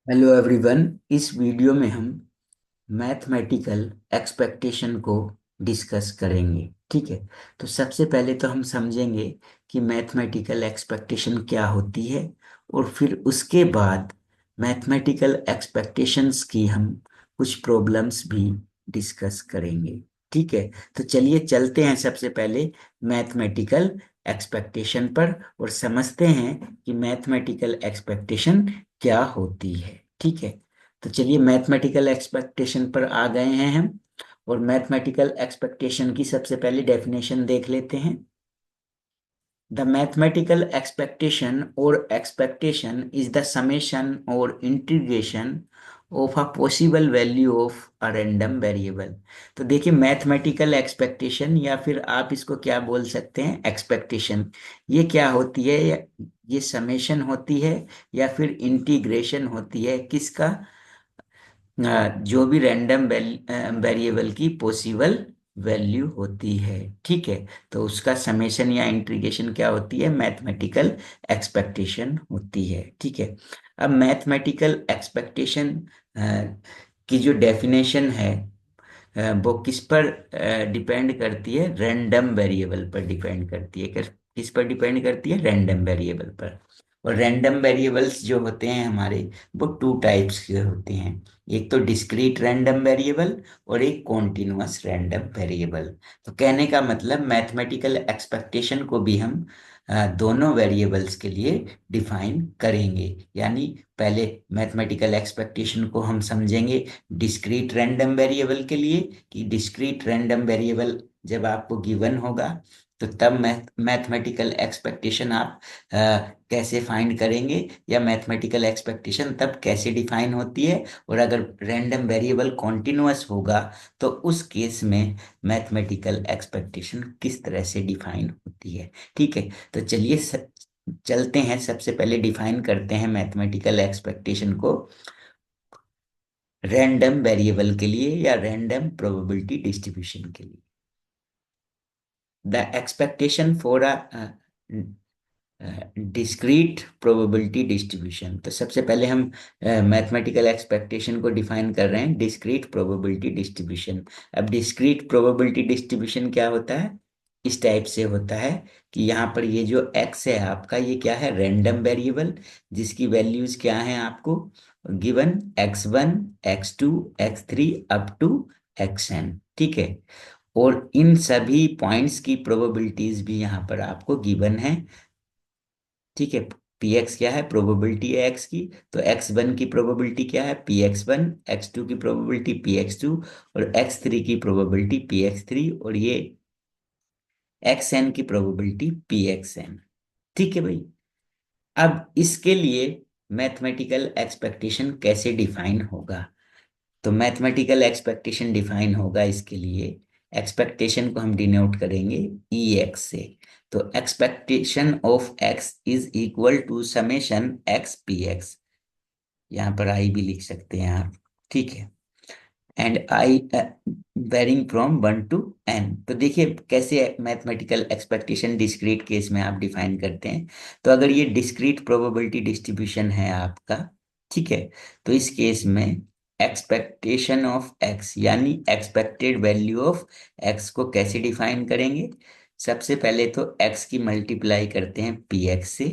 Hello everyone. इस video में हम मैथमेटिकल एक्सपेक्टेशन को डिस्कस करेंगे। ठीक है। तो सबसे पहले तो हम समझेंगे कि मैथमेटिकल एक्सपेक्टेशन क्या होती है, और फिर उसके बाद मैथमेटिकल एक्सपेक्टेशंस की हम कुछ प्रॉब्लम्स भी डिस्कस करेंगे। ठीक है। तो चलिए चलते हैं सबसे पहले मैथमेटिकल एक्सपेक्टेशन पर और समझते हैं कि मैथमेटिकल एक्सपेक्टेशन क्या होती है। ठीक है। तो चलिए मैथमेटिकल एक्सपेक्टेशन पर आ गए हैं हम, और मैथमेटिकल एक्सपेक्टेशन की सबसे पहले डेफिनेशन देख लेते हैं। The mathematical expectation or expectation is the summation or integration of a possible value of a random variable। तो देखिए मैथमेटिकल एक्सपेक्टेशन, या फिर आप इसको क्या बोल सकते हैं, एक्सपेक्टेशन, ये क्या होती है? ये समेशन होती है या फिर इंटीग्रेशन होती है किसका? जो भी रैंडम वेरिएबल की पॉसिबल वैल्यू होती है। ठीक है। तो उसका समेशन या इंटीग्रेशन क्या होती है? मैथमेटिकल एक्सपेक्टेशन होती है। ठीक है। अब मैथमेटिकल एक्सपेक्टेशन की जो डेफिनेशन है, वो किस पर डिपेंड करती है? रैंडम वेरिएबल पर डिपेंड करती है। किस पर डिपेंड करती है? रैंडम वेरिएबल पर। और रैंडम वेरिएबल्स जो होते हैं हमारे, वो टू टाइप्स के होते हैं। एक तो डिस्क्रीट रैंडम वेरिएबल और एक कॉन्टिन्यूअस रैंडम वेरिएबल। तो कहने का मतलब मैथमेटिकल एक्सपेक्टेशन को भी हम दोनों वेरिएबल्स के लिए डिफाइन करेंगे। यानी पहले मैथमेटिकल एक्सपेक्टेशन को हम समझेंगे डिस्क्रीट रैंडम वेरिएबल के लिए, कि डिस्क्रीट रैंडम वेरिएबल जब आपको गिवन होगा तो तब मैथमेटिकल एक्सपेक्टेशन आप कैसे फाइंड करेंगे, या मैथमेटिकल एक्सपेक्टेशन तब कैसे डिफाइन होती है। और अगर रैंडम वेरिएबल कॉन्टिन्यूअस होगा तो उस केस में मैथमेटिकल एक्सपेक्टेशन किस तरह से डिफाइन होती है। ठीक है। तो चलिए चलते हैं, सबसे पहले डिफाइन करते हैं मैथमेटिकल एक्सपेक्टेशन को रैंडम वेरिएबल के लिए या रैंडम प्रोबेबिलिटी डिस्ट्रीब्यूशन के लिए। The expectation for a discrete probability distribution. तो सबसे पहले हम मैथमेटिकल एक्सपेक्टेशन को डिफाइन कर रहे हैं डिस्क्रीट प्रोबेबिलिटी डिस्ट्रीब्यूशन। अब डिस्क्रीट प्रोबेबिलिटी डिस्ट्रीब्यूशन क्या होता है? इस टाइप से होता है कि यहाँ पर ये जो x है आपका, ये क्या है? रैंडम वेरिएबल, जिसकी वैल्यूज क्या हैं आपको given? x1, x2, x3 up to xn। ठीक है। और इन सभी पॉइंट्स की प्रोबेबिलिटीज भी यहाँ पर आपको गिवन है। ठीक है। पी एक्स क्या है? प्रोबेबिलिटी है एक्स की। तो एक्स वन की प्रोबेबिलिटी क्या है? P X one. X two की प्रोबेबिलिटी पी एक्स टू। और एक्स थ्री की प्रोबेबिलिटी पी एक्स थ्री। और ये एक्स एन की प्रोबेबिलिटी पी एक्स एन। ठीक है भाई। अब इसके लिए मैथमेटिकल एक्सपेक्टेशन कैसे डिफाइन होगा? तो मैथमेटिकल एक्सपेक्टेशन डिफाइन होगा इसके लिए, एक्सपेक्टेशन को हम डिनोट करेंगे ई एक्स से। तो expectation of X is equal to summation X P X. यहाँ पर आई भी लिख सकते हैं आप। ठीक है। And I varying from 1 to n। तो देखिए कैसे मैथमेटिकल एक्सपेक्टेशन डिस्क्रीट केस में आप डिफाइन करते हैं। तो अगर ये डिस्क्रीट प्रोबेबिलिटी डिस्ट्रीब्यूशन है आपका, ठीक है, तो इस केस में एक्सपेक्टेशन ऑफ एक्स यानी एक्सपेक्टेड वैल्यू ऑफ एक्स को कैसे डिफाइन करेंगे? सबसे पहले तो एक्स की मल्टीप्लाई करते हैं पी एक्स से,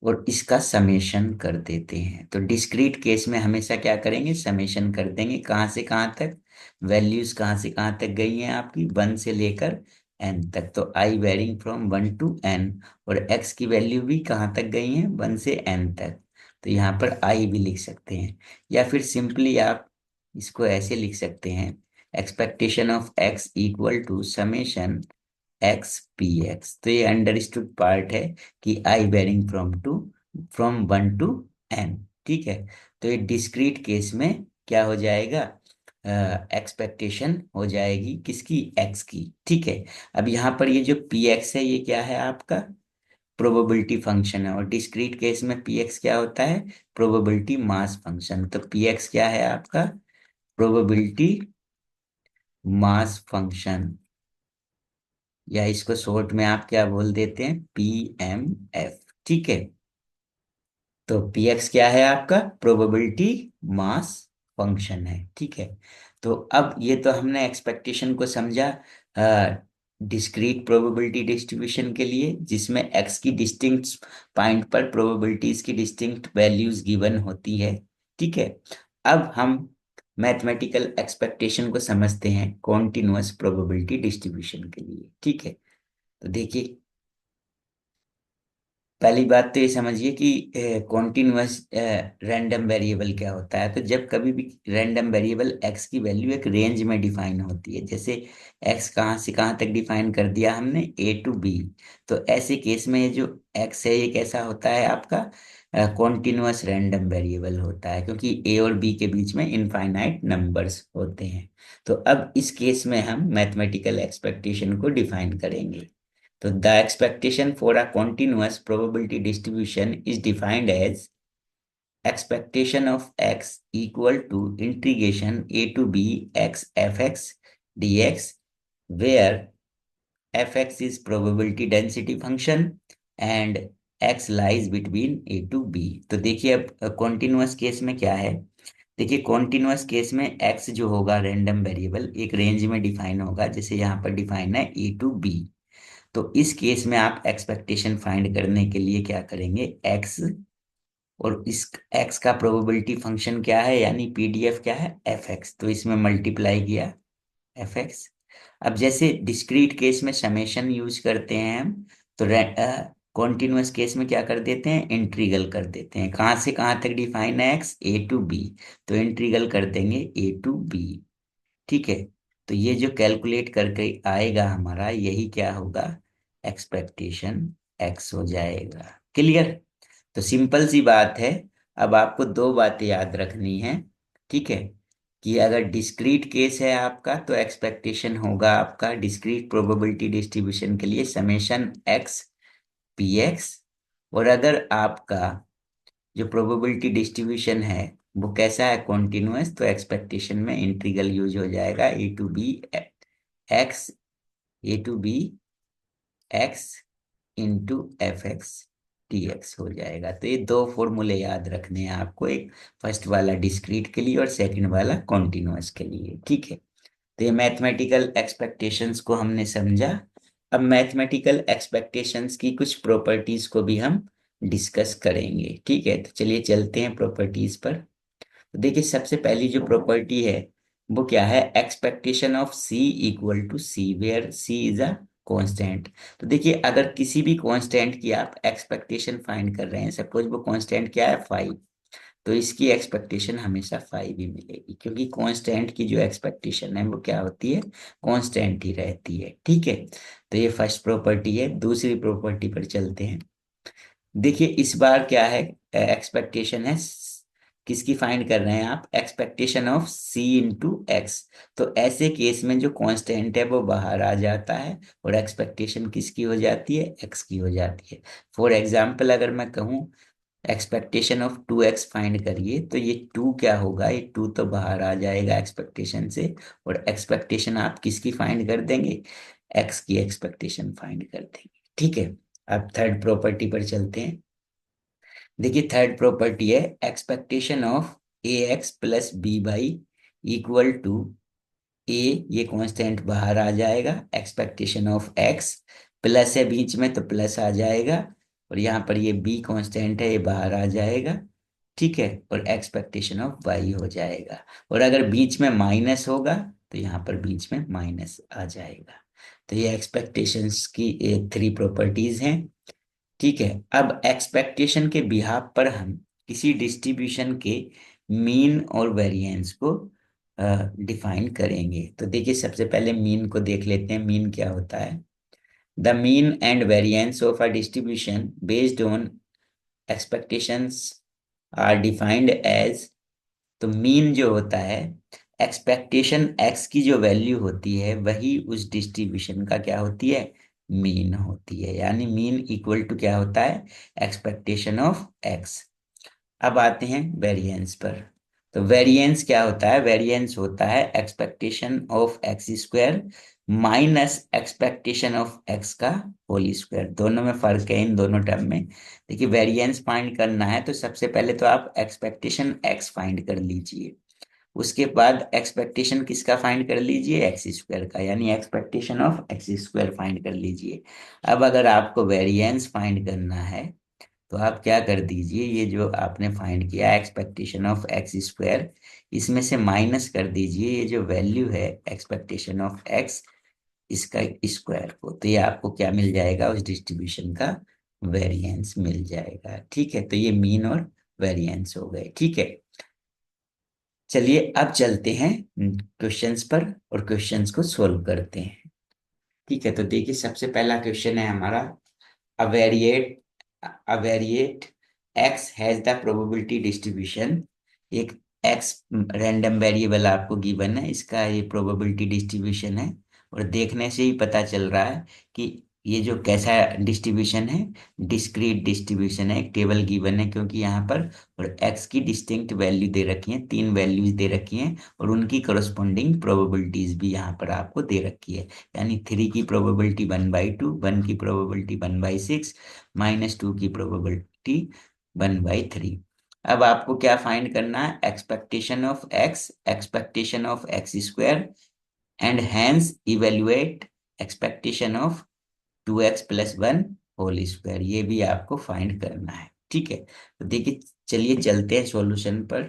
और इसका समेशन कर देते हैं। तो डिस्क्रीट केस में हमेशा क्या करेंगे? समेशन कर देंगे। कहाँ से कहाँ तक? वैल्यूज कहाँ से कहाँ तक गई हैं आपकी? 1 से लेकर n तक। तो i varying from 1 to n। और x की वैल्यू भी कहाँ तक गई हैं? 1 से n तक। तो यहाँ पर i भी लिख सकते हैं, या फिर सिंपली आप इसको ऐसे लिख सकते हैं, expectation of x equal to summation X P X. तो ये अंडरस्टूड पार्ट है कि I varying from 1 to n। ठीक है। तो ये डिस्क्रीट केस में क्या हो जाएगा? एक्सपेक्टेशन हो जाएगी किसकी? एक्स की। ठीक है। अब यहाँ पर ये जो पी एक्स है, ये क्या है आपका? प्रोबेबिलिटी फंक्शन है। और डिस्क्रीट केस में पी एक्स क्या होता है? Probability mass function. तो पी एक्स क्या है आपका? प्रोबेबिलिटी मास फंक्शन, या इसको शॉर्ट में आप क्या बोल देते हैं? P M F. ठीक है। तो पी एक्स क्या है आपका? प्रोबेबिलिटी मास फंक्शन है, ठीक है। तो अब ये तो हमने एक्सपेक्टेशन को समझा डिस्क्रीट प्रोबेबिलिटी डिस्ट्रीब्यूशन के लिए, जिसमें एक्स की डिस्टिंक्ट पॉइंट पर प्रोबेबिलिटीज की डिस्टिंक्ट वैल्यूज गिवन होती है, ठीक है। अब हम मैथमेटिकल एक्सपेक्टेशन को समझते हैं कॉन्टिन्यूअस प्रोबेबिलिटी डिस्ट्रीब्यूशन के लिए, ठीक है। तो देखिए, पहली बात तो ये समझिए कि कॉन्टिन्यूअस रैंडम वेरिएबल क्या होता है। तो जब कभी भी रैंडम वेरिएबल एक्स की वैल्यू एक रेंज में डिफाइन होती है, जैसे एक्स कहाँ से कहाँ तक डिफाइन कर दिया हमने, ए टू बी। तो ऐसे केस में ये जो एक्स है ये कैसा होता है आपका? कॉन्टिन्यूअस रैंडम वेरिएबल होता है, क्योंकि ए और बी के बीच में इनफाइनाइट नंबर्स होते हैं। तो अब इस केस में हम मैथमेटिकल एक्सपेक्टेशन को डिफाइन करेंगे। So the expectation for a continuous probability distribution is defined as expectation of x equal to integration a to b x fx dx, where fx is probability density function and x lies between a to b। तो देखिए अब continuous case में क्या है। देखिए continuous case में x जो होगा रैंडम वेरिएबल एक रेंज में डिफाइन होगा, जैसे यहाँ पर डिफाइन है ए टू बी। तो इस केस में आप एक्सपेक्टेशन फाइंड करने के लिए क्या करेंगे, एक्स और इस एक्स का प्रोबेबिलिटी फंक्शन क्या है, यानी पीडीएफ क्या है, एफ एक्स। तो इसमें मल्टीप्लाई किया एफ एक्स। अब जैसे डिस्क्रीट केस में समेशन यूज करते हैं हम, तो कॉन्टिन्यूअस केस में क्या कर देते हैं, इंटीग्रल कर देते हैं। कहाँ से कहाँ तक डिफाइन है एक्स, ए टू बी। तो इंटीग्रल कर देंगे ए टू बी, ठीक है। तो ये जो कैलकुलेट करके आएगा हमारा, यही क्या होगा, एक्सपेक्टेशन एक्स हो जाएगा। क्लियर? तो सिंपल सी बात है। अब आपको दो बातें याद रखनी है, ठीक है, कि अगर डिस्क्रीट केस है आपका तो एक्सपेक्टेशन होगा आपका डिस्क्रीट प्रोबेबिलिटी डिस्ट्रीब्यूशन के लिए समेशन एक्स पी एक्स। और अगर आपका जो प्रोबेबिलिटी डिस्ट्रीब्यूशन है वो कैसा है, कॉन्टिन्यूअस, तो एक्सपेक्टेशन में इंटीग्रल यूज हो जाएगा A to B X, A to B X into F X T X हो जाएगा। तो ये दो फॉर्मूले याद रखने हैं आपको, एक फर्स्ट वाला डिस्क्रीट के लिए और सेकंड वाला कॉन्टिन्यूअस के लिए, ठीक है। तो ये मैथमेटिकल एक्सपेक्टेशंस को हमने समझा। अब मैथमेटिकल एक्सपेक्टेशंस की कुछ प्रॉपर्टीज को भी हम डिस्कस करेंगे, ठीक है। तो चलिए चलते हैं प्रॉपर्टीज पर। तो देखिए सबसे पहली जो प्रॉपर्टी है वो क्या है, expectation of C equal to C, where C is a constant. तो देखिए अगर किसी भी कांस्टेंट की आप एक्सपेक्टेशन फाइंड कर रहे हैं, सपोज वो कांस्टेंट क्या है, 5, तो इसकी एक्सपेक्टेशन हमेशा 5 ही मिलेगी, क्योंकि कांस्टेंट की जो एक्सपेक्टेशन है वो क्या होती है, कांस्टेंट ही रहती है, ठीक है। तो ये फर्स्ट प्रॉपर्टी है। दूसरी प्रॉपर्टी पर चलते हैं। देखिए इस बार क्या है, एक्सपेक्टेशन है किसकी फाइंड कर रहे हैं आप, expectation of C into X. तो ऐसे केस में जो कांस्टेंट है वो बाहर आ जाता है और एक्सपेक्टेशन किसकी हो जाती है, एक्स की हो जाती है। फॉर एग्जाम्पल अगर मैं कहूँ एक्सपेक्टेशन ऑफ 2x फाइंड करिए, तो ये 2 क्या होगा, ये 2 तो बाहर आ जाएगा एक्सपेक्टेशन से, और एक्सपेक्टेशन आप किसकी फाइंड कर देंगे, एक्स की एक्सपेक्टेशन फाइंड कर देंगे, ठीक है। अब थर्ड प्रॉपर्टी पर चलते हैं। देखिए थर्ड प्रॉपर्टी है expectation of A X plus B by equal to A, ये कांस्टेंट बाहर आ जाएगा, एक्सपेक्टेशन ऑफ एक्स प्लस है बीच में तो प्लस आ जाएगा, और यहाँ पर ये बी कांस्टेंट है ये बाहर आ जाएगा, ठीक है। और एक्सपेक्टेशन ऑफ वाई हो जाएगा, और अगर बीच में माइनस होगा तो यहाँ पर बीच में माइनस आ जाएगा। तो ये एक्सपेक्टेशंस की 3 प्रॉपर्टीज हैं, ठीक है। अब एक्सपेक्टेशन के बिहाफ पर हम किसी डिस्ट्रीब्यूशन के मीन और वेरिएंस को डिफाइन करेंगे। तो देखिए सबसे पहले मीन को देख लेते हैं, मीन क्या होता है। The mean and variance of a distribution based on expectations are defined as. तो मीन जो होता है, एक्सपेक्टेशन एक्स की जो वैल्यू होती है वही उस डिस्ट्रीब्यूशन का क्या होती है, मीन होती है। यानी मीन इक्वल टू क्या होता है, एक्सपेक्टेशन ऑफ एक्स। अब आते हैं वेरिएंस पर। तो वेरिएंस क्या होता है? वेरिएंस होता है expectation of X square minus expectation of x का होल स्क्वायर। दोनों में फर्क है इन दोनों टर्म में। देखिए वेरिएंस फाइंड करना है तो सबसे पहले तो आप एक्सपेक्टेशन एक्स फाइंड कर लीजिए, उसके बाद एक्सपेक्टेशन किसका फाइंड कर लीजिए? एक्स स्क्वायर का, यानी expectation of X square find कर लीजिए। अब अगर आपको वेरिएंस फाइंड करना है तो आप क्या कर दीजिए, ये जो आपने फाइंड किया एक्सपेक्टेशन ऑफ एक्स स्क्वायर, इसमें से माइनस कर दीजिए ये जो वैल्यू है एक्सपेक्टेशन ऑफ एक्स, इसका स्क्वायर को, तो ये आपको क्या मिल जाएगा? उस डिस्ट्रीब्यूशन का वेरिएंस मिल जाएगा। ठीक है, तो ये मीन और वेरिएंस हो गए। ठीक है, चलिए अब चलते हैं क्वेश्चंस पर और क्वेश्चंस को सोल्व करते हैं। ठीक है, तो देखिए सबसे पहला क्वेश्चन है हमारा, a variate a variate x has the probability distribution। एक x रैंडम वेरिएबल आपको गिवन है, इसका ये प्रोबेबिलिटी डिस्ट्रीब्यूशन है, और देखने से ही पता चल रहा है कि ये जो कैसा डिस्ट्रीब्यूशन है, डिस्क्रीट डिस्ट्रीब्यूशन है। एक टेबल गिवन है क्योंकि यहाँ पर, और x की डिस्टिंक्ट वैल्यू दे रखी है, 3 वैल्यूज दे रखी हैं, और उनकी करस्पॉन्डिंग प्रोबेबिलिटीज भी यहाँ पर आपको दे रखी है। यानी 3 की प्रोबेबिलिटी 1/2, 1 की प्रोबेबिलिटी 1/6, -2 की प्रोबेबिलिटी 1/3। अब आपको क्या फाइंड करना है? Expectation of X, expectation of X square, and hence evaluate expectation of 2x+1 whole square, ये भी आपको फाइंड करना है। ठीक है, तो देखिए चलिए चलते हैं सॉल्यूशन पर।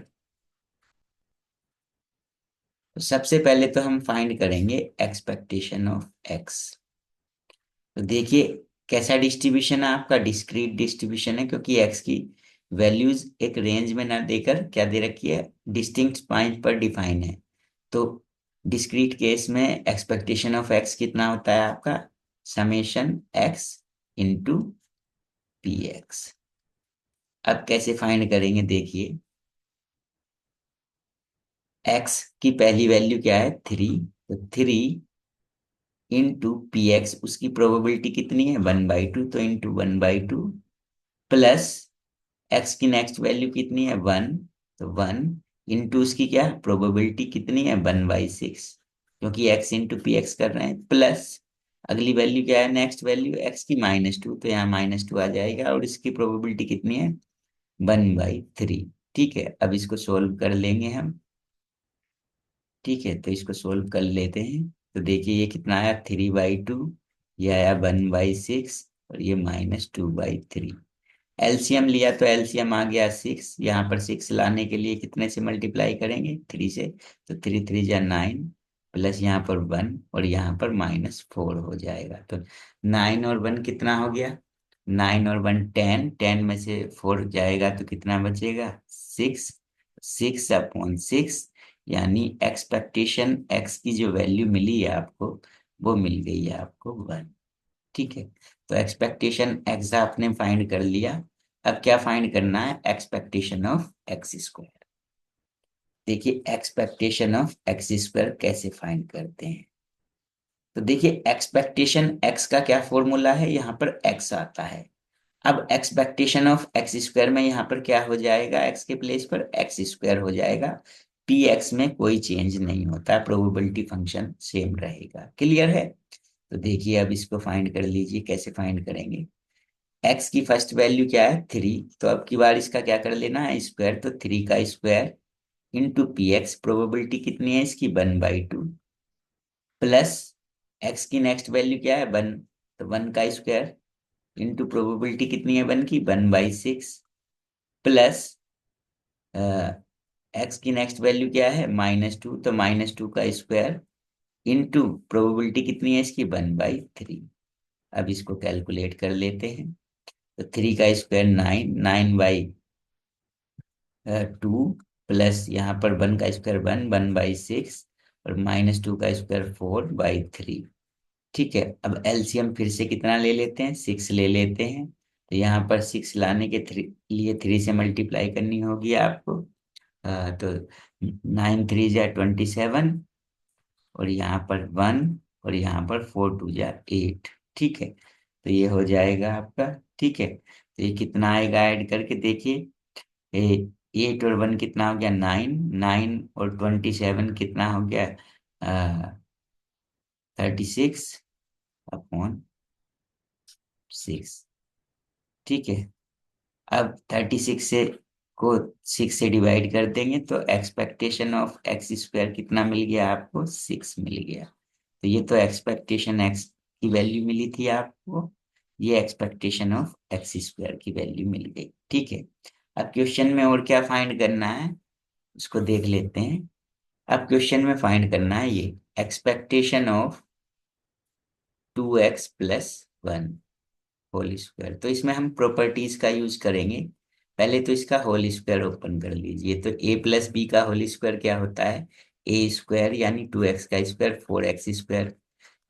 तो सबसे पहले तो हम फाइंड करेंगे एक्सपेक्टेशन ऑफ एक्स। तो देखिए कैसा डिस्ट्रीब्यूशन है आपका? डिस्क्रीट डिस्ट्रीब्यूशन है, क्योंकि एक्स की वैल्यूज एक रेंज में ना देकर क्या दे रखी है? डिस्टिंक्ट पॉइंट पर डिफाइन है। तो डिस्क्रीट केस में एक्सपेक्टेशन ऑफ एक्स कितना होता है आपका? Summation x into P x. अब कैसे फाइंड करेंगे? देखिए एक्स की पहली वैल्यू क्या है? 3, तो 3 इंटू पी एक्स, उसकी प्रोबेबिलिटी कितनी है? 1/2, तो इंटू 1/2 प्लस एक्स की नेक्स्ट वैल्यू कितनी है? 1, तो 1 इंटू उसकी क्या प्रोबेबिलिटी कितनी है? 1/6, क्योंकि एक्स इंटू पी एक्स कर रहे हैं, प्लस अगली वैल्यू क्या है? नेक्स्ट वैल्यू एक्स की -2, तो यहाँ -2 आ जाएगा, और इसकी प्रोबेबिलिटी कितनी है? 1/3। ठीक है, अब इसको सोल्व कर लेंगे हम। ठीक है, तो इसको सोल्व कर लेते हैं। तो देखिए ये कितना आया? 3/2, ये आया 1/6, और ये -2/3। एलसीएम लिया तो एलसीएम आ गया 6। यहाँ पर 6 लाने के लिए कितने से मल्टीप्लाई करेंगे? 3 से, तो 3 3 जा 9, प्लस यहाँ पर 1, और यहाँ पर -4 हो जाएगा। तो 9 और 1 कितना हो गया? 9 और 1 10, 10 में से 4 जाएगा तो कितना बचेगा? 6, 6/6, यानी एक्सपेक्टेशन एक्स की जो वैल्यू मिली है आपको, वो मिल गई है आपको 1। ठीक है, तो एक्सपेक्टेशन एक्स आपने फाइंड कर लिया। अब क्या फाइंड करना है? Expectation of X square. देखिए एक्सपेक्टेशन ऑफ एक्स स्क्वायर कैसे फाइंड करते हैं? तो देखिए एक्सपेक्टेशन एक्स का क्या फॉर्मूला है? यहाँ पर एक्स आता है। अब एक्सपेक्टेशन ऑफ एक्स स्क्वायर में यहाँ पर क्या हो जाएगा? एक्स के प्लेस पर एक्स स्क्वायर हो जाएगा। पी एक्स में कोई चेंज नहीं होता, प्रोबेबिलिटी फंक्शन सेम रहेगा। क्लियर है? तो देखिए अब इसको फाइंड कर लीजिए। कैसे फाइंड करेंगे? एक्स की फर्स्ट वैल्यू क्या है? 3, तो अब की बार इसका क्या कर लेना है? स्क्वायर, तो 3 का square into P x, probability कितनी है इसकी? 1/2, प्लस एक्स की नेक्स्ट वैल्यू क्या है? 1, तो 1 का स्क्वायर इंटू प्रोबेबिलिटी कितनी है 1 की? 1/6, प्लस एक्स की नेक्स्ट वैल्यू क्या है? -2, तो -2 का स्क्वायर इंटू प्रोबेबिलिटी कितनी है इसकी? 1/3। अब इसको कैलकुलेट कर लेते हैं। तो 3 का स्क्वायर 9, 9/2, प्लस यहाँ पर 1 का स्क्वायर 1, 1/6, और -2 का स्क्वायर 4/3। ठीक है, अब एलसीएम फिर से कितना ले लेते हैं? 6 ले लेते हैं। तो यहाँ पर 6 लाने के लिए 3 से मल्टीप्लाई करनी होगी आपको। तो 9 3 जा 27, और यहाँ पर 1, और यहाँ पर 4 2 जा 8। ठीक है, तो ये हो जाएगा आपका। ठीक है, तो ये कितना आएगा? ऐड करके देखिए, 8 और 1 कितना हो गया, 9, 9 और 27 कितना हो गया, 36/6। ठीक है, अब 36 से को 6 से डिवाइड कर देंगे तो एक्सपेक्टेशन ऑफ एक्स स्क्वायर कितना मिल गया आपको, 6 मिल गया। तो ये तो एक्सपेक्टेशन एक्स की वैल्यू मिली थी आपको, ये एक्सपेक्टेशन ऑफ एक्स स्क्वायर की वैल्यू मिल गई। ठीक है, अब क्वेश्चन में और क्या फाइंड करना है उसको देख लेते हैं। अब क्वेश्चन में फाइंड करना है ये expectation of 2x+1 whole square. तो इसमें हम प्रॉपर्टीज का यूज करेंगे। पहले तो इसका होल स्क्वायर ओपन कर लीजिए। तो a+b का होल स्क्वायर क्या होता है, a स्क्वायर यानी 2x का square 4x square,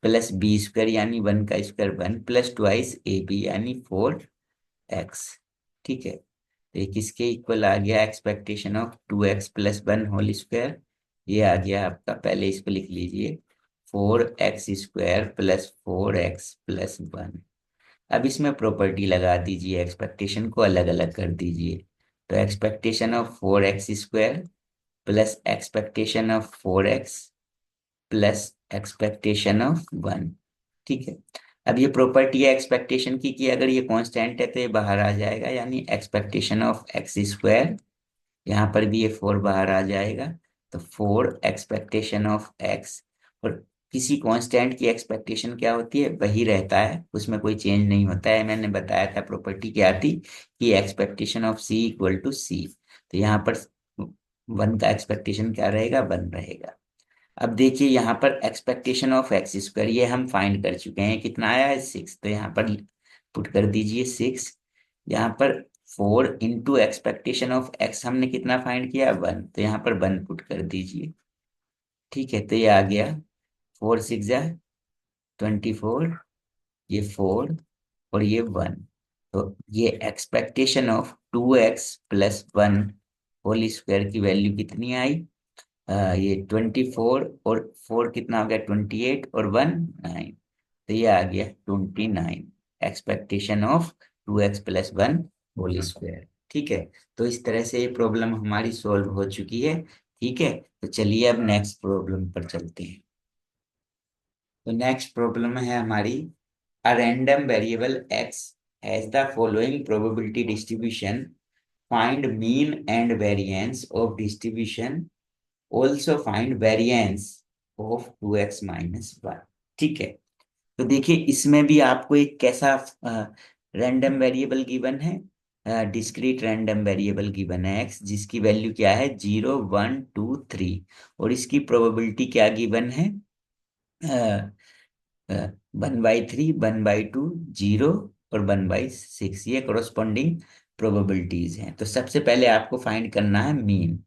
plus B square यानी 1 का square 1, plus twice A B यानी 4x। ठीक है, तो ये किसके इक्वल आ गया, expectation of 2x+1 whole square. ये आ गया आपका, पहले इसको लिख लीजिए, 4x² प्लस 4x+1। अब इसमें प्रॉपर्टी लगा दीजिए, एक्सपेक्टेशन को अलग अलग कर दीजिए। तो expectation of 4x² plus expectation of 4x plus expectation of 1। ठीक है, अब ये प्रॉपर्टी है एक्सपेक्टेशन की कि अगर ये कांस्टेंट है तो ये बाहर आ जाएगा, यानी एक्सपेक्टेशन ऑफ x², यहाँ पर भी ये 4 बाहर आ जाएगा। तो 4 एक्सपेक्टेशन ऑफ x, और किसी कांस्टेंट की एक्सपेक्टेशन क्या होती है, वही रहता है, उसमें कोई चेंज नहीं होता है। मैंने बताया था प्रॉपर्टी क्या थी कि expectation of c equal to c। तो यहाँ पर 1 का एक्सपेक्टेशन क्या रहेगा, 1 रहेगा। अब देखिए यहाँ पर एक्सपेक्टेशन ऑफ x², ये हम फाइंड कर चुके हैं, कितना आया है, 6। तो यहाँ पर पुट कर दीजिए 6। यहाँ पर 4 इंटू एक्सपेक्टेशन ऑफ x हमने कितना फाइंड किया, 1। तो यहाँ पर 1 पुट कर दीजिए। ठीक है, तो ये आ गया 4×6=24, ये 4 और ये 1। तो ये expectation of 2x+1 whole square की वैल्यू कितनी आई, ये 24, और 4 कितना हो गया, 28, और 1 9। तो ये आ गया 29 expectation of 2x+1 whole square. ठीक है, तो इस तरह से ये प्रॉब्लम हमारी सॉल्व हो चुकी है। ठीक है, तो चलिए अब नेक्स्ट प्रॉब्लम पर चलते हैं। तो नेक्स्ट प्रॉब्लम है हमारी, a random variable x has the following probability distribution, find mean and variance of distribution, also find variance of 2x-1। ठीक है, तो देखिए इसमें भी आपको एक कैसा रैंडम वेरिएबल गिवन है, डिस्क्रीट रैंडम वेरिएबल गिवन है x, जिसकी वैल्यू क्या है, 0 1 2 3, और इसकी प्रोबेबिलिटी क्या गिवन है, 1/3, 1/2, 0 और 1/6। ये कॉरस्पॉन्डिंग प्रोबेबिलिटीज हैं। तो सबसे पहले आपको फाइंड करना है मीन।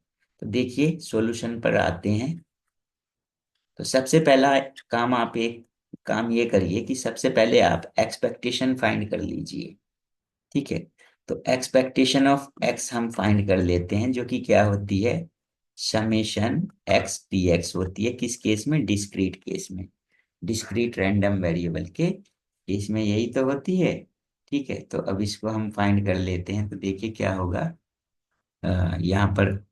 तो देखिए सॉल्यूशन पर आते हैं। तो सबसे पहला काम, आप एक काम ये करिए कि सबसे पहले आप एक्सपेक्टेशन फाइंड कर लीजिए। ठीक है, तो एक्सपेक्टेशन ऑफ एक्स हम फाइंड कर लेते हैं, जो कि क्या होती है, समेशन x dx होती है। किस केस में, डिस्क्रीट केस में, डिस्क्रीट रैंडम वेरिएबल के केस में यही तो होती है। ठीक है, तो अब इसको हम फाइंड कर लेते हैं। तो देखिए क्या होगा, यहाँ पर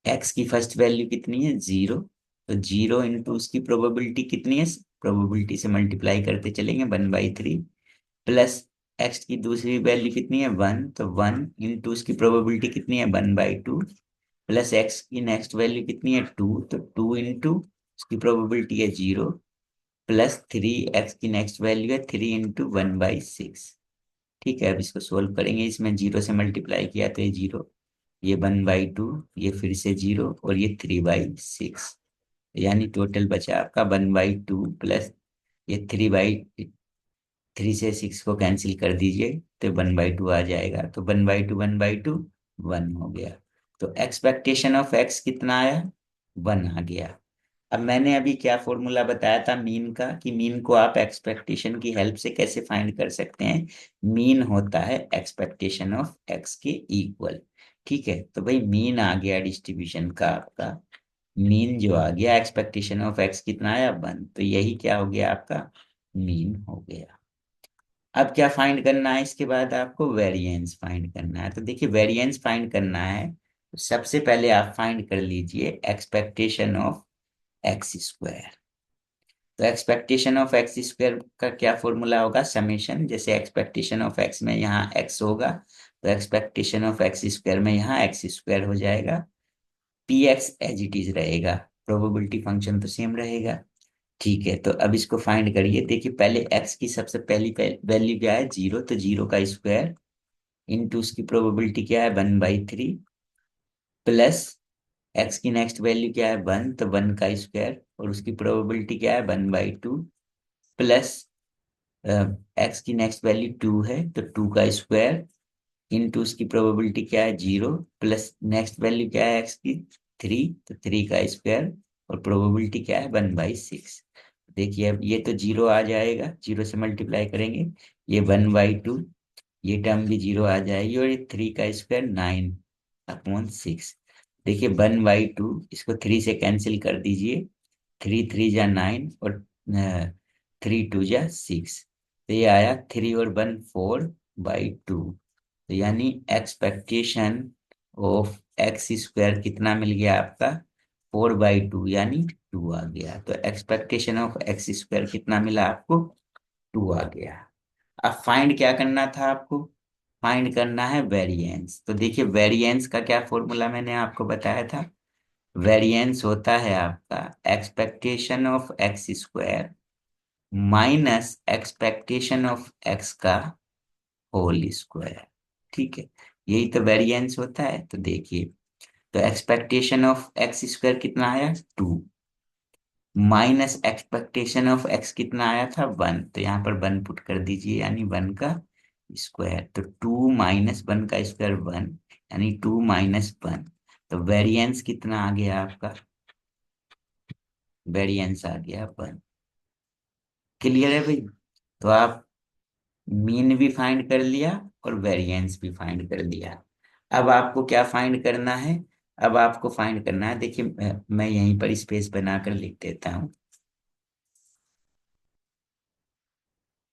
x की फर्स्ट वैल्यू कितनी है, 0। तो 0 इंटू उसकी प्रोबेबिलिटी कितनी है, प्रोबेबिलिटी से मल्टीप्लाई करते चलेंगे, 1/3, प्लस x की दूसरी वैल्यू कितनी है, 1। तो 1 इंटू उसकी प्रोबेबिलिटी कितनी है, 1/2, प्लस x की नेक्स्ट वैल्यू कितनी है, 2। तो 2 इंटू उसकी प्रोबेबिलिटी है 0, प्लस 3, x की नेक्स्ट वैल्यू है 3 इंटू 1/6। ठीक है, अब इसको सोल्व करेंगे, इसमें 0 से मल्टीप्लाई किया तो ये 0, ये 1/2, ये फिर से 0, और ये 3/6, यानी टोटल बचा आपका 1/2 प्लस ये 3 से 6 को कैंसिल कर दीजिए तो 1/2 आ जाएगा। तो 1/2 1/2 1 हो गया। तो एक्सपेक्टेशन ऑफ एक्स कितना आया, 1 आ गया। अब मैंने अभी क्या फॉर्मूला बताया था मीन का, कि मीन को आप एक्सपेक्टेशन की हेल्प से कैसे फाइंड कर सकते हैं, मीन होता है एक्सपेक्टेशन ऑफ एक्स के इक्वल। ठीक है, तो भाई मीन आ गया डिस्ट्रीब्यूशन का आपका, मीन जो आ गया, एक्सपेक्टेशन ऑफ एक्स कितना आया, 1। तो यही क्या हो गया आपका, मीन हो गया। अब क्या फाइंड करना है, इसके बाद आपको वेरिएंस फाइंड करना है। तो देखिए वेरिएंस फाइंड करना है, सबसे पहले आप फाइंड कर लीजिए एक्सपेक्टेशन ऑफ एक्स स्क्वायर। तो एक्सपेक्टेशन ऑफ एक्स स्क्वायर का क्या फॉर्मूला होगा, समेशन। जैसे एक्सपेक्टेशन ऑफ एक्स में यहाँ एक्स होगा, तो एक्सपेक्टेशन ऑफ एक्स स्क्वायर में यहाँ एक्स स्क्वायर हो जाएगा। P X as it is रहेगा, प्रोबेबिलिटी फंक्शन तो सेम रहेगा। ठीक है, तो अब इसको फाइंड करिए। देखिए पहले एक्स की सबसे पहली वैल्यू क्या है, जीरो, तो जीरो का स्क्वायर इंटू उसकी प्रोबेबिलिटी क्या है, 1/3, प्लस एक्स की नेक्स्ट वैल्यू क्या है, वन, तो वन का स्क्वायर और उसकी प्रोबेबिलिटी क्या है, 1/2, प्लस एक्स की नेक्स्ट वैल्यू टू है तो टू का स्क्वायर इंटू उसकी प्रोबेबिलिटी क्या है, जीरो, प्लस नेक्स्ट वैल्यू क्या है एक्स की, थ्री, तो थ्री का स्क्वायर और प्रोबेबिलिटी क्या है, 1/6। देखिए अब ये तो जीरो आ जाएगा, जीरो से मल्टीप्लाई करेंगे, ये 1/2, ये टर्म भी जीरो आ जाएगी, और ये थ्री का स्क्वायर 9/6। देखिए 1/2 इसको थ्री से कैंसिल कर दीजिए, थ्री थ्री जा नाइन और थ्री टू जा सिक्स, तो ये आया थ्री और वन 4/2। तो यानी एक्सपेक्टेशन ऑफ एक्स स्क्वायर कितना मिल गया आपका, 4/2, यानी टू आ गया। तो एक्सपेक्टेशन ऑफ एक्स स्क्वायर कितना मिला आपको, टू आ गया। अब फाइंड क्या करना था आपको, फाइंड करना है वेरिएंस। तो देखिए वेरिएंस का क्या फॉर्मूला मैंने आपको बताया था, वेरिएंस होता है आपका expectation of X square minus expectation of x का होल स्क्वायर। ठीक है, यही तो वेरिएंस होता है। तो देखिए, तो एक्सपेक्टेशन ऑफ एक्स स्क्वायर कितना आया, two, minus expectation of x कितना आया था, वन, तो यहाँ पर वन पुट कर दीजिए, यानी वन का स्क्वायर, तो टू माइनस वन का स्क्वायर वन, यानी टू माइनस वन। तो वेरिएंस कितना आ गया आपका, वेरिएंस आ गया वन। क्लियर है भाई। तो आप मीन भी फाइंड कर लिया और वेरिएंस भी फाइंड कर लिया। अब आपको क्या फाइंड करना है, अब आपको फाइंड करना है, देखिए मैं यहीं पर स्पेस बनाकर लिख देता हूं।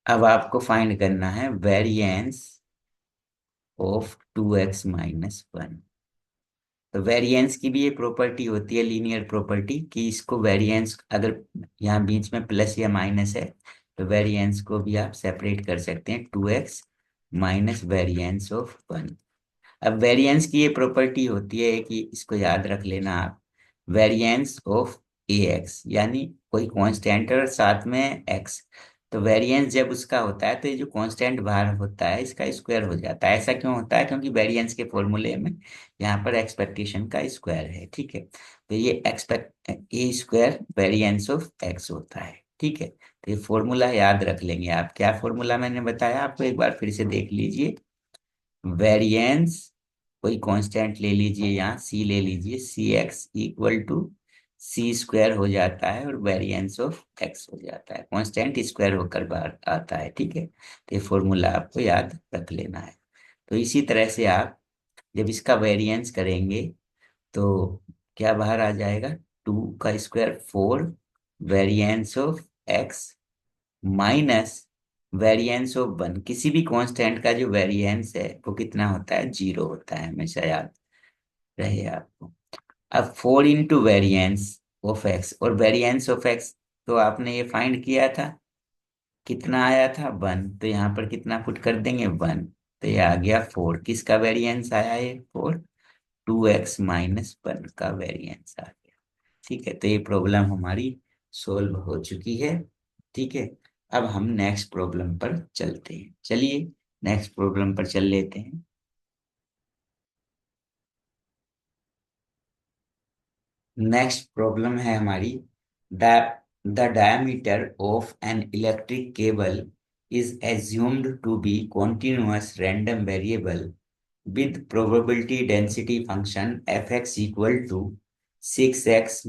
अब आपको फाइंड करना है वेरिएंस ऑफ 2x-1। तो वेरिएंस की भी ये प्रॉपर्टी होती है, लीनियर प्रॉपर्टी, कि इसको वेरिएंस अगर यहाँ बीच में प्लस या माइनस है तो वेरिएंस को भी आप सेपरेट कर सकते हैं, 2x माइनस वेरिएंस ऑफ 1। अब वेरिएंस की ये प्रॉपर्टी होती है कि इसको याद रख लेना आप, वेरिएंस ऑफ ए एक्स, यानी कोई कांस्टेंट और साथ में एक्स, तो वेरिएंस जब उसका होता है तो ये जो कांस्टेंट बाहर होता है इसका स्क्वायर हो जाता है। ऐसा क्यों होता है, क्योंकि वेरिएंस के फॉर्मूले में यहाँ पर एक्सपेक्टेशन का स्क्वायर है। ठीक है, तो ये expect A square variance of x होता है। ठीक है, तो ये फॉर्मूला याद रख लेंगे आप। क्या फॉर्मूला मैंने बताया आपको, एक बार फिर से देख लीजिए। वेरिएंस, कोई कांस्टेंट ले लीजिए, यहाँ सी ले लीजिए, C X equal to C square हो जाता है और वेरिएंस ऑफ एक्स हो जाता है, कांस्टेंट स्क्वायर होकर बाहर आता है। ठीक है, तो ये फॉर्मूला आपको याद रख लेना है। तो इसी तरह से आप जब इसका वेरिएंस करेंगे तो क्या बाहर आ जाएगा, टू का square four, variance of x minus variance of one. किसी भी कांस्टेंट का जो वेरिएंस है वो कितना होता है, जीरो होता है, हमेशा याद रहे आपको। अब four into variance of x, और वेरिएंस ऑफ एक्स तो आपने ये फाइंड किया था, कितना आया था, वन, तो यहाँ पर कितना पुट कर देंगे, वन, तो ये आ गया फोर। किसका वेरिएंस आया, ये फोर, 2x-1 का वेरिएंस आ गया। ठीक है, तो ये प्रॉब्लम हमारी सोल्व हो चुकी है। ठीक है, अब हम नेक्स्ट प्रॉब्लम पर चलते हैं, चलिए नेक्स्ट प्रॉब्लम पर चल लेते हैं। नेक्स्ट प्रॉब्लम है हमारी, the the diameter of an electric cable is assumed to be continuous random variable with probability density function fx equal to 6x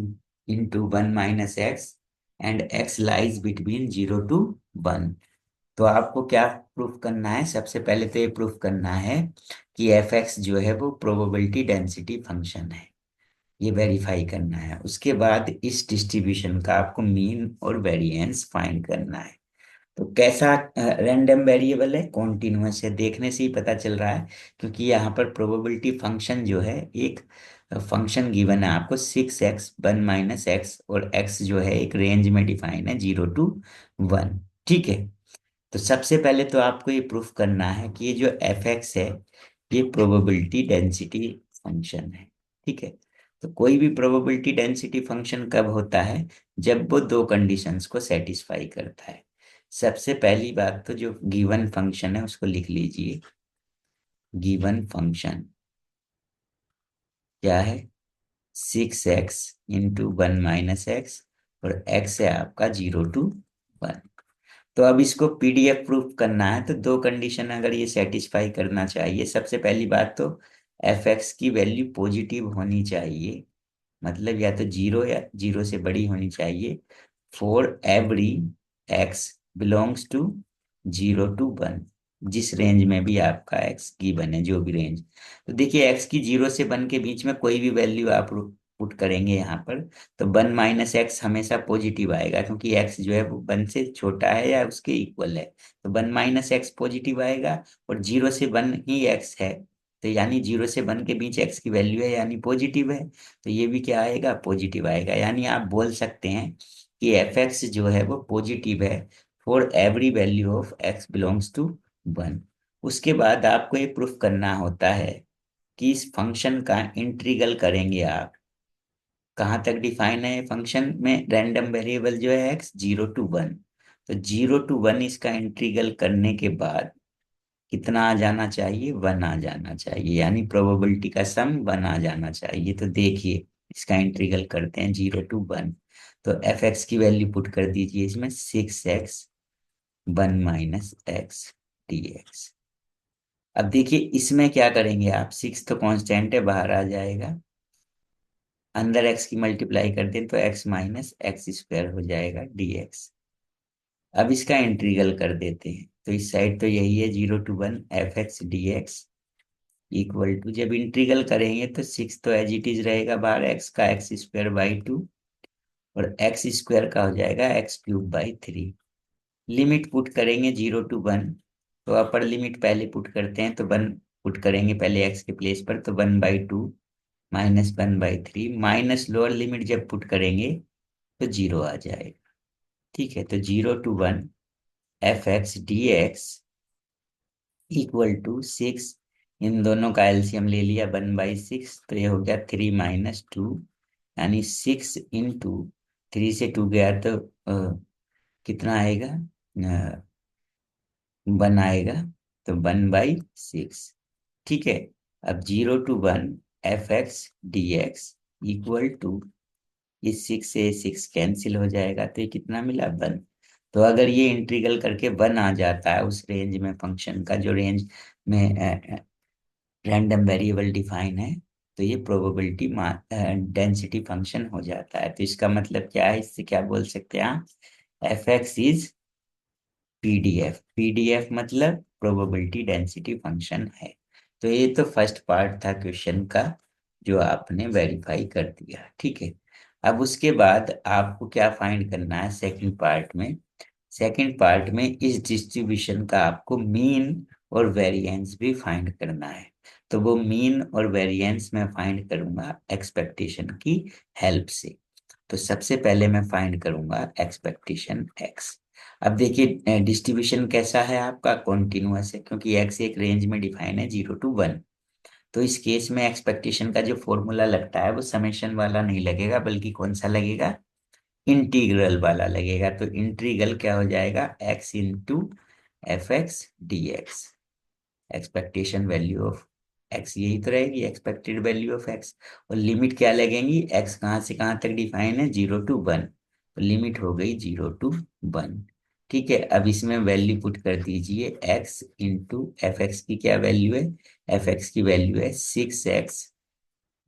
into 1 minus x and x lies between 0 to 1। तो आपको क्या proof करना है, सबसे पहले तो ये proof करना है कि fx जो है वो प्रोबेबिलिटी डेंसिटी फंक्शन है, ये वेरीफाई करना है। उसके बाद इस डिस्ट्रीब्यूशन का आपको मीन और वेरिएंस फाइंड करना है। तो कैसा रैंडम वेरिएबल है, कॉन्टिन्यूअस है, देखने से ही पता चल रहा है, क्योंकि यहाँ पर प्रोबेबिलिटी फंक्शन जो है, एक फंक्शन गिवन है आपको 6x1 - x, और x जो है एक रेंज में डिफाइन है 0 to 1। ठीक है। तो सबसे पहले तो आपको ये प्रूफ करना है कि ये जो एफ एक्स है ये प्रोबेबिलिटी डेंसिटी फंक्शन है। ठीक है। तो कोई भी प्रोबेबिलिटी डेंसिटी फंक्शन कब होता है, जब वो दो कंडीशंस को सेटिस्फाई करता है। सबसे पहली बात तो जो गिवन फंक्शन है उसको लिख लीजिए। गिवन फंक्शन क्या है, 6x × 1 - x, और x है आपका 0 to 1। तो अब इसको पीडीएफ प्रूफ करना है, तो दो कंडीशन अगर ये सेटिस्फाई करना चाहिए, सबसे पहली बात तो एफ एक्स की वैल्यू पॉजिटिव होनी चाहिए, मतलब या तो 0 या 0 से बड़ी होनी चाहिए, for every x belongs to 0 to 1, जिस रेंज में भी आपका एक्स गिवन है, जो भी रेंज। तो देखिए एक्स की 0 से 1 के बीच में कोई भी वैल्यू आप पुट करेंगे यहाँ पर, तो 1 - x हमेशा पॉजिटिव आएगा, क्योंकि x जो है वो 1 से छोटा है या उसके इक्वल है। तो 1 - x पॉजिटिव आएगा, और 0 से 1 ही x है, तो यानी 0 से 1 के बीच x की वैल्यू है यानी पॉजिटिव है, तो ये भी क्या आएगा, पॉजिटिव आएगा। यानी आप बोल सकते हैं कि एफ एक्स जो है वो पॉजिटिव है for every value of x belongs to 1। उसके बाद आपको ये प्रूफ करना होता है कि इस फंक्शन का इंटीग्रल करेंगे आप, कहाँ तक डिफाइन है फंक्शन में, रैंडम वेरिएबल जो है x 0 to 1। तो 0 to 1 इसका इंटीग्रल करने के बाद कितना आ जाना चाहिए, 1 आ जाना चाहिए, यानी प्रोबेबिलिटी का सम 1 आ जाना चाहिए। तो देखिए इसका इंटीग्रल करते हैं 0 to 1। तो एफ एक्स की वैल्यू पुट कर दीजिए इसमें, 6x1 - x dx। अब देखिए इसमें क्या करेंगे आप, 6 तो कांस्टेंट है, बाहर आ जाएगा, अंदर x की मल्टीप्लाई कर दें तो x - x² हो जाएगा dx। अब इसका इंटीग्रल कर देते हैं, तो इस साइड तो यही है 0 to 1 f x d x equal to, जब इंटीग्रल करेंगे तो 6 तो एज इट इज रहेगा बाहर, x का x²/2, और x² का हो जाएगा x³/3। लिमिट पुट करेंगे 0 to 1, तो अपर लिमिट पहले पुट करते हैं, तो 1 पुट करेंगे पहले x के प्लेस पर, तो 1/2 -1/3, माइनस लोअर लिमिट जब पुट करेंगे तो 0 आ जाएगा। ठीक है। तो 0 to 1 f x d x equal to 6, इन दोनों का एलसीएम ले लिया 1/6, तो ये हो गया 3 - 2, यानी 6 × 3 से 2 गया तो कितना आएगा, 1 आएगा, तो 1/6। ठीक है। अब 0 to 1 f x d x equal to, इस 6 से 6 कैंसिल हो जाएगा, तो ये कितना मिला, 1। तो अगर ये इंटीग्रल करके 1 आ जाता है उस रेंज में, फंक्शन का जो रेंज में रैंडम वेरिएबल डिफाइन है, तो ये प्रोबेबिलिटी डेंसिटी फंक्शन हो जाता है। तो इसका मतलब क्या है, इससे क्या बोल सकते हैं आप, F x is PDF. PDF मतलब प्रोबेबिलिटी डेंसिटी फंक्शन है। तो ये तो फर्स्ट पार्ट था क्वेश्चन का, जो आपने वेरीफाई कर दिया। ठीक है। अब उसके बाद आपको क्या फाइंड करना है सेकंड पार्ट में। सेकंड पार्ट में इस डिस्ट्रीब्यूशन का आपको मीन और वेरिएंस भी फाइंड करना है। तो वो मीन और वेरिएंस मैं फाइंड करूंगा एक्सपेक्टेशन की हेल्प से। तो सबसे पहले मैं फाइंड करूंगा एक्सपेक्टेशन एक्स। अब देखिए डिस्ट्रीब्यूशन कैसा है आपका, कॉन्टिन्यूअस है, क्योंकि एक्स एक रेंज में डिफाइन है 0 to 1। तो इस केस में एक्सपेक्टेशन का जो फॉर्मूला लगता है वो समेशन वाला नहीं लगेगा, बल्कि कौन सा लगेगा, इंटीग्रल वाला लगेगा। तो इंटीग्रल क्या हो जाएगा, x into F x d x, expectation value of x यही तो रहेगी, एक्सपेक्टेड वैल्यू ऑफ x। और लिमिट क्या लगेंगी, x कहाँ से कहाँ तक डिफाइन है, 0 to 1, तो लिमिट हो गई 0 to 1। ठीक है। अब इसमें वैल्यू पुट कर दीजिए, x इंटू एफ एक्स की क्या वैल्यू है, एफ एक्स की वैल्यू है 6x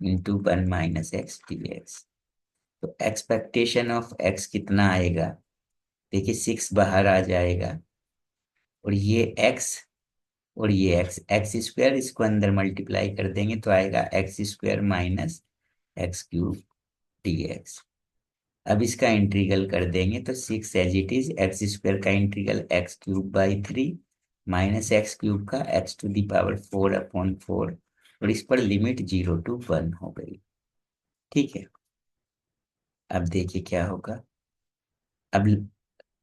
× 1 - x dx। तो एक्सपेक्टेशन ऑफ x कितना आएगा, देखिए 6 बाहर आ जाएगा, और ये x और ये x² इसको अंदर मल्टीप्लाई कर देंगे तो आएगा x² - x³ dx। अब इसका इंटीग्रल कर देंगे तो 6 as it is X square का integral x³ by 3 minus x³ का x⁴/4 और इस पर लिमिट 0 to 1 हो गई। ठीक है, अब देखिए क्या होगा। अब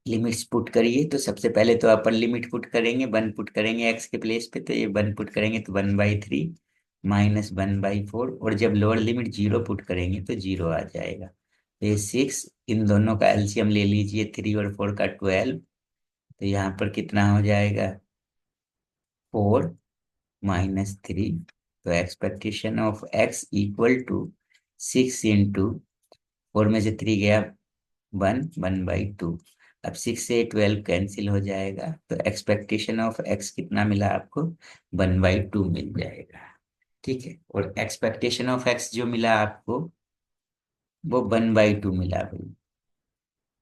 लिमिट्स पुट करिए, तो सबसे पहले तो अपर लिमिट पुट करेंगे, 1 पुट करेंगे x के प्लेस पे, तो ये 1 पुट करेंगे तो 1/3 माइनस 1/4, और जब लोअर लिमिट 0 पुट करेंगे तो 0 आ जाएगा। तो ये 6, इन दोनों का एलसीएम ले लीजिए, 3 और 4 का 12, तो यहाँ पर कितना हो जाएगा 4 - 3। तो expectation of x equal to 6 × 4 में से 3 गया 1/2। अब 6 से 12 कैंसिल हो जाएगा, तो एक्सपेक्टेशन ऑफ x कितना मिला आपको 1/2 मिल जाएगा। ठीक है, और एक्सपेक्टेशन ऑफ x जो मिला आपको वो 1/2 मिला भाई।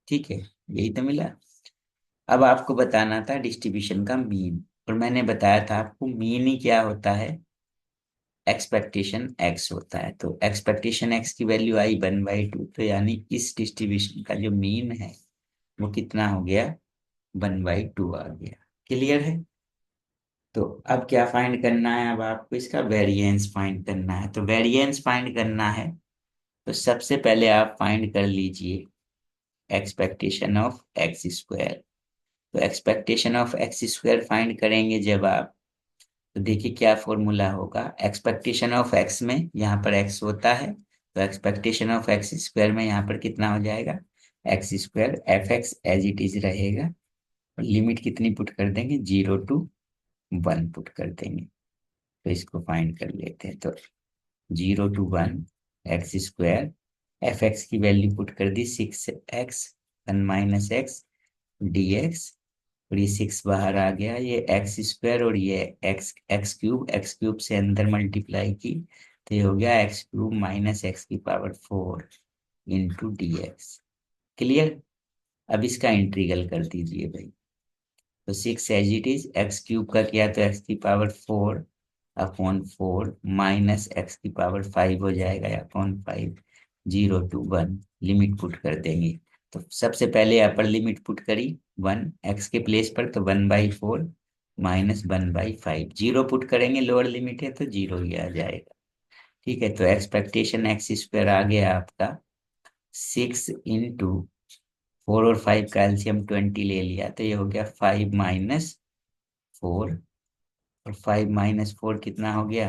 ठीक है, यही तो मिला। अब आपको बताना था डिस्ट्रीब्यूशन का मीन, और मैंने बताया था आपको मीन ही क्या होता है, एक्सपेक्टेशन x होता है। तो एक्सपेक्टेशन x की वैल्यू आई 1/2, तो यानी इस डिस्ट्रीब्यूशन का जो मीन है वो कितना हो गया 1/2 आ गया। क्लियर है। तो अब क्या फाइंड करना है, अब आपको इसका वेरिएंस फाइंड करना है। तो वेरिएंस फाइंड करना है तो सबसे पहले आप फाइंड कर लीजिए एक्सपेक्टेशन ऑफ x²। तो एक्सपेक्टेशन ऑफ x² फाइंड करेंगे जब आप, तो देखिए क्या फॉर्मूला होगा। एक्सपेक्टेशन ऑफ x में यहाँ पर x होता है, तो एक्सपेक्टेशन ऑफ x² में यहाँ पर कितना हो जाएगा x²। fx as it is रहेगा, लिमिट कितनी पुट कर देंगे 0 to 1 पुट कर देंगे। तो इसको फाइंड कर लेते हैं। तो 0 to 1 x², fx की वैल्यू पुट कर दी 6x 1 - x dx, और ये 6 बाहर आ गया, ये x² और ये x³ से अंदर मल्टीप्लाई की, तो ये हो गया x³ - x⁴ into dx। Clear. अब इसका इंटीग्रल कर दीजिए भाई। तो 6 एज इट इज x³ का किया तो x⁴/4 माइनस x⁵ हो जाएगा अपॉन 5, 0 to 1 लिमिट पुट कर देंगे। तो सबसे पहले अपर लिमिट पुट करी 1 x के प्लेस पर, तो 1/4 माइनस 1/5, 0 पुट करेंगे लोअर लिमिट है तो 0 ही आ जाएगा। ठीक है, तो एक्सपेक्टेशन x² आ गया आपका 6 × 4 और 5 का एलसीएम 20 ले लिया, तो ये हो गया 5 - 4, और 5 - 4 कितना हो गया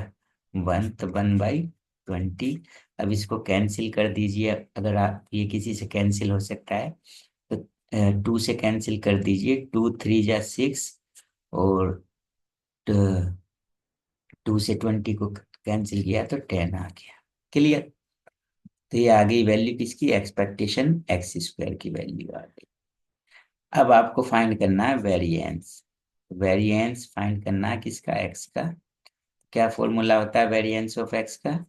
1, तो 1/20। अब इसको कैंसिल कर दीजिए, अगर आप ये किसी से कैंसिल हो सकता है तो 2 से कैंसिल कर दीजिए, 2 3 जा 6, और 2 से 20 को कैंसिल किया तो 10 आ गया। क्लियर। तो ये आ गई वैल्यू किसकी, एक्सपेक्टेशन x² की वैल्यू आ गई। अब आपको फाइंड करना है वेरिएंस। वेरिएंस फाइंड करना है किसका, x का। क्या फॉर्मूला होता है वेरिएंस ऑफ x का,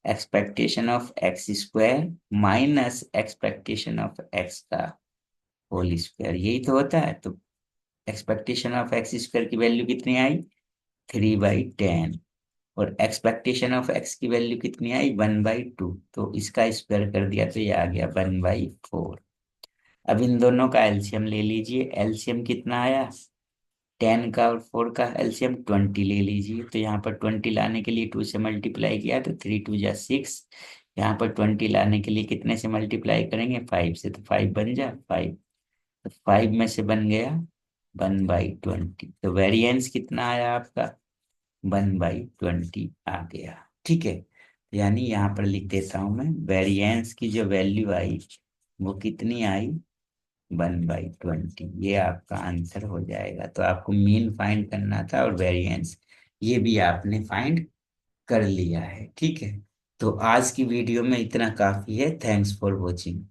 expectation of x² minus expectation of x का होल स्क्वायर, यही तो होता है। तो एक्सपेक्टेशन ऑफ x² की वैल्यू कितनी आई 3/10, और एक्सपेक्टेशन ऑफ x की वैल्यू कितनी आई 1/2, तो इसका स्क्वायर कर दिया तो ये आ गया 1/4। अब इन दोनों का एलसीएम ले लीजिए, एलसीएम कितना आया 10 का और 4 का एलसीएम 20 ले लीजिए। तो यहाँ पर 20 लाने के लिए 2 से मल्टीप्लाई किया तो 3 2 जा 6, यहाँ पर 20 लाने के लिए कितने से मल्टीप्लाई करेंगे 5 से, तो 5 बन जा 5, तो 5 में से बन गया 1/20। तो वेरिएंस कितना आया आपका 1/20 आ गया। ठीक है, यानी यहाँ पर लिख देता हूँ मैं, वेरिएंस की जो वैल्यू आई वो कितनी आई 1/20। ये आपका आंसर हो जाएगा। तो आपको मीन फाइंड करना था और वेरिएंस, ये भी आपने फाइंड कर लिया है। ठीक है, तो आज की वीडियो में इतना काफी है। Thanks for watching.